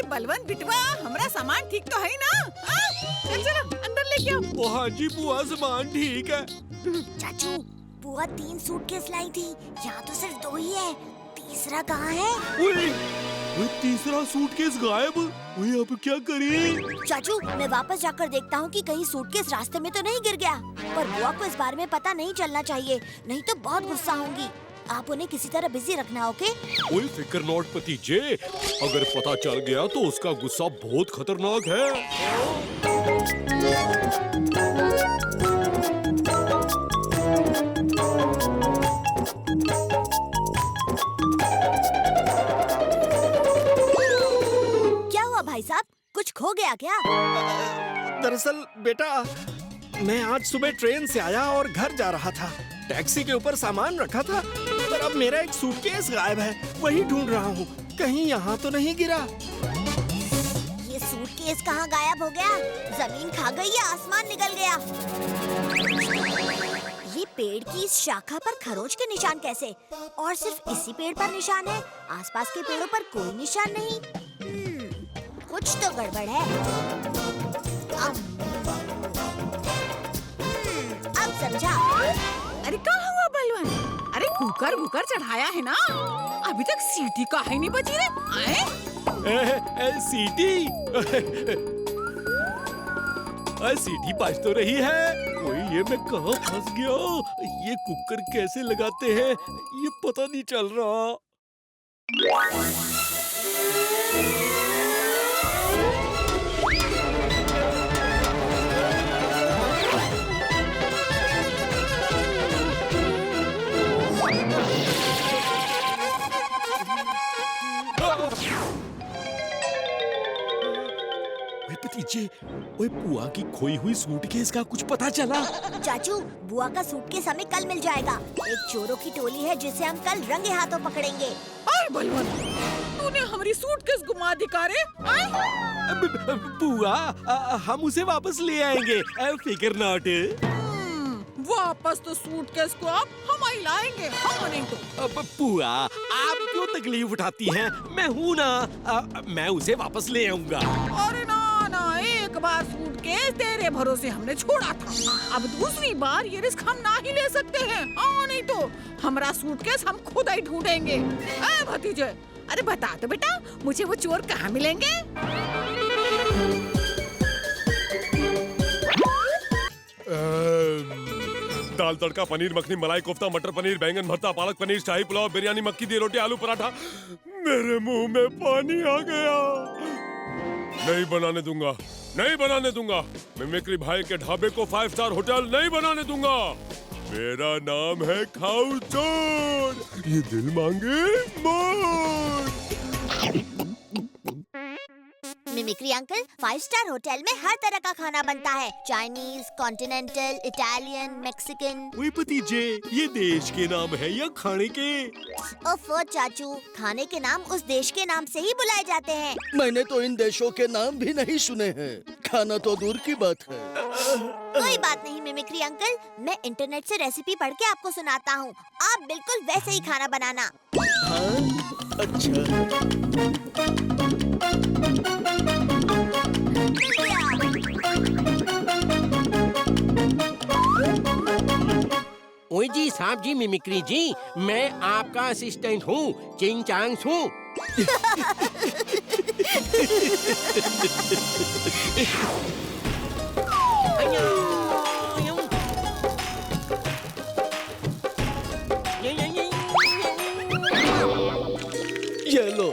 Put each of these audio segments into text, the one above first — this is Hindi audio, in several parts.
अरे बलवंत बिटवा, हमारा सामान ठीक तो है ना? चल चलो अंदर लेके आओ। हाँ जी बुआ, सामान ठीक है। चाचू, बुआ 3 सूटकेस लाई थी, यहाँ तो सिर्फ 2 ही है। तीसरा कहाँ है? वो तीसरा सूटकेस गायब। वही अब क्या करें? चाचू, मैं वापस जाकर देखता हूँ कि कहीं सूटकेस रास्ते में तो नहीं गिर गया। पर बुआ को इस बारे में पता नहीं चलना चाहिए, नहीं तो बहुत गुस्सा होंगी। आप उन्हें किसी तरह बिजी रखना, ओके? कोई फिक्र नॉट भतीजे, अगर पता चल गया तो उसका गुस्सा बहुत खतरनाक है। क्या हुआ भाई साहब, कुछ खो गया क्या? दरअसल बेटा, मैं आज सुबह ट्रेन से आया और घर जा रहा था। टैक्सी के ऊपर सामान रखा था, पर अब मेरा एक सूटकेस गायब है। वही ढूंढ रहा हूँ, कहीं यहाँ तो नहीं गिरा। ये सूटकेस कहाँ गायब हो गया? जमीन खा गई या आसमान निकल गया? ये पेड़ की इस शाखा पर खरोच के निशान कैसे? और सिर्फ इसी पेड़ पर निशान है, आसपास के पेड़ों पर कोई निशान नहीं। कुछ तो गड़बड़ है। अब समझा। अरे कहाँ हुआ बलवंत? अरे कुकर वुकर चढ़ाया है ना? अभी तक सीटी का है नहीं बची रे। सीटी सीटी बज तो रही है। कोई ये मैं कहाँ फंस गया? ये कुकर कैसे लगाते हैं ये पता नहीं चल रहा। भतीजे, ओए बुआ की खोई हुई सूटकेस का कुछ पता चला? चाचू, बुआ का सूटकेस हमें कल मिल जाएगा। एक चोरों की टोली है जिसे हम कल रंगे हाथों पकड़ेंगे। अरे बलवंत, तूने हमारी सूटकेस गुमा दी का रे? बुआ, हम उसे वापस ले आएंगे, फिकर नॉट। वापस तो सूटकेस को आप हम ही लाएंगे, हम नहीं तो। बुआ, आप क्यों तकलीफ उठाती हैं? मैं हूँ ना, मैं उसे वापस ले आऊंगा। अरे ना ना, एक बार सूटकेस तेरे भरोसे हमने छोड़ा था, अब दूसरी बार ये रिस्क हम ना ही ले सकते हैं। नहीं तो हमारा सूटकेस हम खुद ही ढूंढेंगे। भतीजे, अरे बता तो बेटा, मुझे वो चोर कहाँ मिलेंगे? दाल तड़का, पनीर मखनी, मलाई कोफ्ता, मटर पनीर, बैंगन भरता, पालक पनीर, शाही पुलाव, बिरयानी, मक्की दी रोटी, आलू पराठा। मेरे मुंह में पानी आ गया। नहीं बनाने दूंगा, नहीं बनाने दूंगा। मिमिक्री भाई के ढाबे को 5 स्टार होटल नहीं बनाने दूंगा। मेरा नाम है खाऊ चोर, ये दिल मांगे मोर। मिमिक्री अंकल, 5 स्टार होटल में हर तरह का खाना बनता है। Chinese, continental, Italian, Mexican. वही भतीजे, ये देश के नाम है या खाने के? ओफो चाचू, खाने के नाम उस देश के नाम से ही बुलाए जाते हैं। मैंने तो इन देशों के नाम भी नहीं सुने हैं, खाना तो दूर की बात है। कोई बात नहीं मिमिक्री अंकल, मैं इंटरनेट से रेसिपी पढ़ के आपको सुनाता हूँ। आप बिल्कुल वैसे ही खाना बनाना। ओए जी साहब जी, मिमिक्री जी, मैं आपका असिस्टेंट हूँ, चिंग चांग हूँ।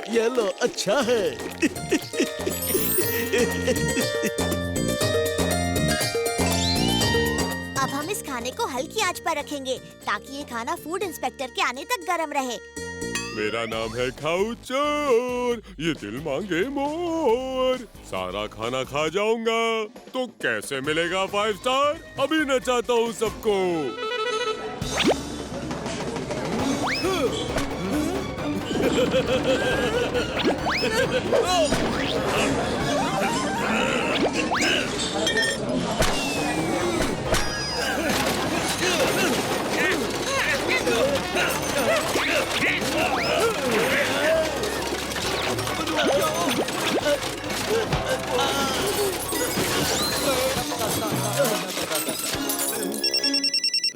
ये लो, अच्छा है। अब हम इस खाने को हल्की आंच पर रखेंगे ताकि ये खाना फूड इंस्पेक्टर के आने तक गर्म रहे। मेरा नाम है खाऊ चोर, ये दिल मांगे मोर। सारा खाना खा जाऊंगा तो कैसे मिलेगा 5 स्टार? अभी नचाता हूँ सबको।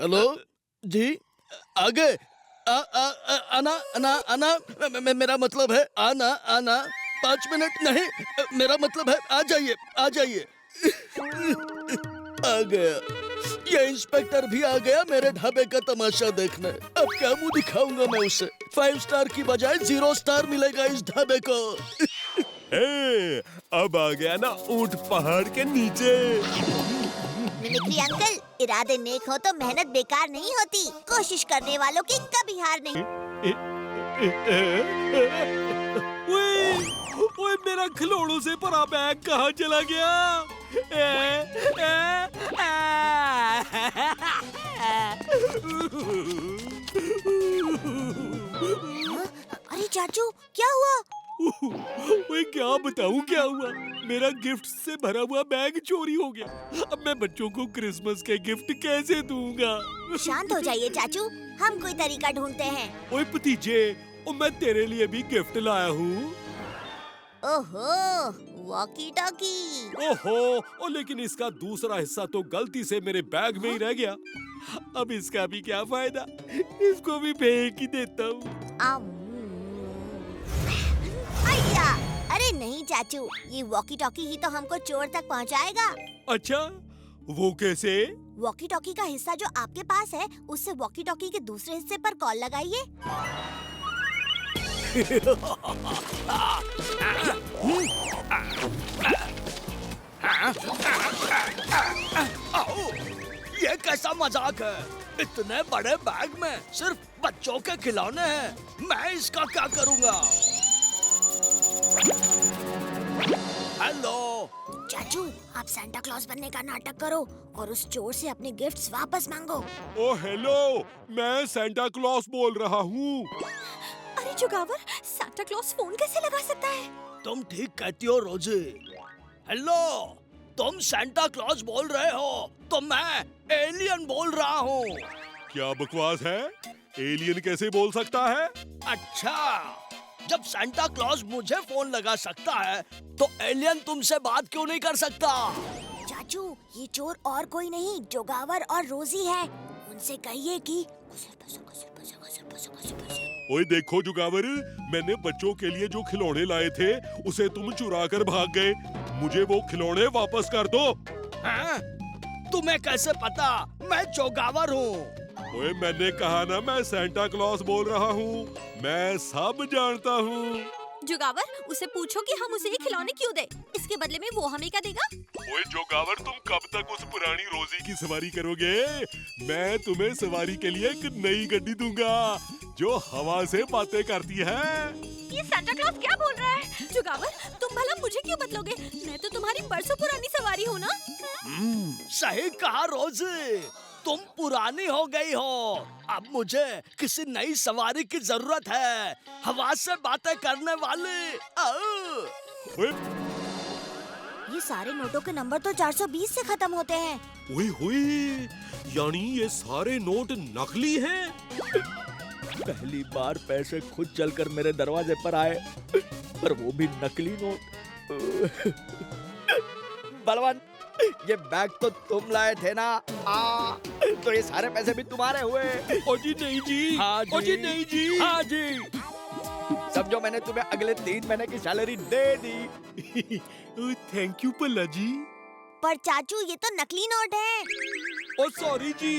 हेलो जी आ गए आना आना आना मेरा मतलब है आना आना 5 मिनट नहीं मेरा मतलब है आ जाइए आ गया ये इंस्पेक्टर भी आ गया मेरे ढाबे का तमाशा देखने। अब क्या मुंह दिखाऊंगा मैं उसे। 5 स्टार की बजाय 0 स्टार मिलेगा इस ढाबे को। अब आ गया ना ऊंट पहाड़ के नीचे। मिमिक्री अंकल, इरादे नेक हो तो मेहनत बेकार नहीं होती। कोशिश करने वालों की कभी हार नहीं। ओए मेरा खिलौनों से भरा बैग कहाँ चला गया? अरे चाचू, क्या हुआ? ओए क्या बताऊं क्या हुआ? मेरा गिफ्ट से भरा हुआ बैग चोरी हो गया। अब मैं बच्चों को क्रिसमस के गिफ्ट कैसे दूंगा? शांत हो जाइए चाचू, हम कोई तरीका ढूंढते हैं। ओए भतीजे, मैं तेरे लिए भी गिफ्ट लाया हूँ। ओहो, वॉकी टॉकी। ओहो, लेकिन इसका दूसरा हिस्सा तो गलती से मेरे बैग में ही रह गया। अब इसका भी क्या फायदा? इसको भी फेंक ही देता हूँ। अय्या! अरे नहीं चाचू, ये वॉकी टॉकी ही तो हमको चोर तक पहुंचाएगा। अच्छा, वो कैसे? वॉकी टॉकी का हिस्सा जो आपके पास है, उससे वॉकी टॉकी के दूसरे हिस्से पर कॉल लगाइए। ये कैसा मजाक है? इतने बड़े बैग में सिर्फ बच्चों के खिलौने हैं। मैं इसका क्या करूँगा? हेलो चाचू, आप सांता क्लॉज बनने का नाटक करो और उस चोर से अपने गिफ्ट्स वापस मांगो। ओ हेलो, मैं सेंटा क्लॉस बोल रहा हूँ। अरे जुगावर, सांता क्लॉज फोन कैसे लगा सकता है? तुम ठीक कहती हो रोजी। हेलो, तुम सेंटा क्लॉज बोल रहे हो तो मैं एलियन बोल रहा हूँ। क्या बकवास है? एलियन कैसे बोल सकता है? अच्छा, जब सेंटा क्लॉज मुझे फोन लगा सकता है तो एलियन तुमसे बात क्यों नहीं कर सकता? चाचू, ये चोर और कोई नहीं, जुगावर और रोजी है। उनसे कहिए कि ओए देखो जुगावर, मैंने बच्चों के लिए जो खिलौने लाए थे उसे तुम चुरा कर भाग गए। मुझे वो खिलौने वापस कर दो। हाँ? तुम्हें कैसे पता मैं जोगावर हूँ? ओए मैंने कहा ना, मैं सेंटा क्लॉस बोल रहा हूँ। मैं सब जानता हूँ। जुगावर, उसे पूछो कि हम उसे ये खिलौने क्यों दे। इसके बदले में वो हमें क्या देगा? ओए जोगावर, तुम कब तक उस पुरानी रोजी की सवारी करोगे? मैं तुम्हें सवारी के लिए एक नई गड्डी दूंगा जो हवा से बातें करती है। ये सांता क्लॉज क्या बोल रहा है? जुगावर, तुम भला मुझे क्यों बदलोगे? मैं तो तुम्हारी बरसों पुरानी सवारी हूँ ना। सही कहा रोजी, तुम पुरानी हो गई हो। अब मुझे किसी नई सवारी की जरूरत है, हवा से बातें करने वाली। ओए ये सारे नोटों के नंबर तो 420 से खत्म होते हैं। ओए होए, यानी ये सारे नोट नकली हैं? पहली बार पैसे खुद चलकर मेरे दरवाजे पर आए, पर वो भी नकली नोट। बलवान, ये बैग तो तुम लाए थे ना? तो ये सारे पैसे भी तुम्हारे हुए? ओ जी नहीं जी। हाँ जी। ओ जी नहीं जी। हाँ जी। समझो मैंने तुम्हें अगले 3 महीने की salary they the. Thank you पल्ला जी। पर चाचू, ये तो नकली नोट हैं। ओ सॉरी जी।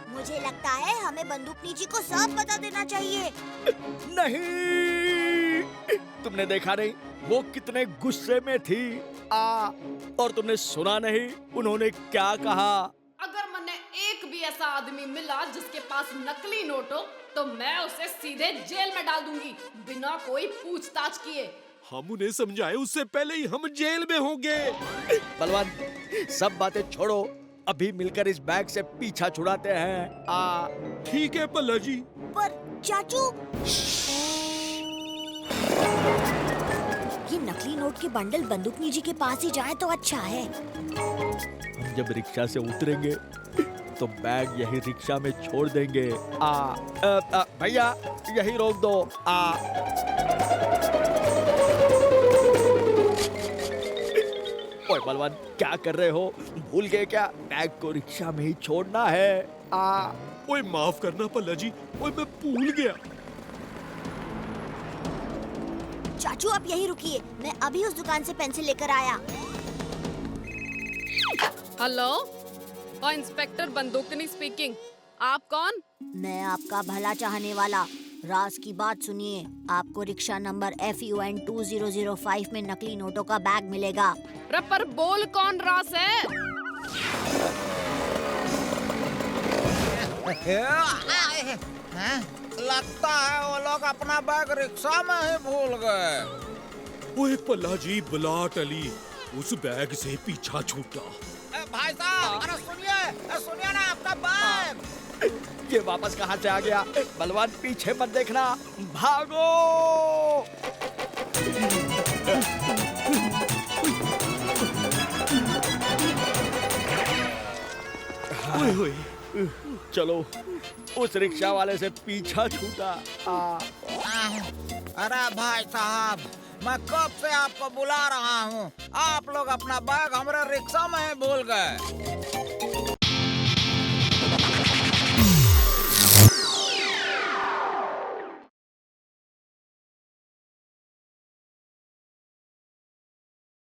मुझे लगता है हमें बंदूकनी जी को सब बता देना चाहिए। नहीं, तुमने देखा नहीं वो कितने गुस्से में थी? और तुमने सुना नहीं उन्होंने क्या कहा? अगर मैंने एक भी ऐसा आदमी मिला जिसके पास नकली नोट हो तो मैं उसे सीधे जेल में डाल दूंगी बिना कोई पूछताछ किए। हम उन्हें समझाए उससे पहले ही हम जेल में होंगे। बलवान, सब बातें छोड़ो, अभी मिलकर इस बैग से पीछा छुड़ाते हैं। ठीक है पल्ला जी। पर चाचू, ये नकली नोट के बंडल बंदूकनी जी के पास ही जाए तो अच्छा है। हम जब रिक्शा से उतरेंगे तो बैग यही रिक्शा में छोड़ देंगे। भैया, यही रोक दो। ओए ओए बलवान, क्या कर रहे हो? भूल गए क्या? बैग को रिक्शा में ही छोड़ना है। ओए माफ करना पल्ला जी, ओए मैं भूल गया। चाचू आप यहीं रुकिए, मैं अभी उस दुकान से पेंसिल लेकर आया। हेलो, और इंस्पेक्टर बंदूकनी स्पीकिंग। आप कौन? मैं आपका भला चाहने वाला। राज की बात सुनिए, आपको रिक्शा नंबर FUN 2005 में नकली नोटों का बैग मिलेगा। पर बोल कौन रास है? लगता है वो लोग अपना बैग रिक्शा में ही भूल गए। ओए पल्ला जी, बुलाट अली उस बैग से पीछा छूटा। भाई साहब, अरे सुनिए ना, अपना बैग। ये वापस कहाँ से आ गया? बलवान पीछे मत देखना, भागो। ओए ओए, चलो, उस रिक्शा वाले से पीछा छूटा। अरे भाई साहब, मैं कब से आपको बुला रहा हूँ, आप लोग अपना बैग हमारे रिक्शा में ही भूल गए।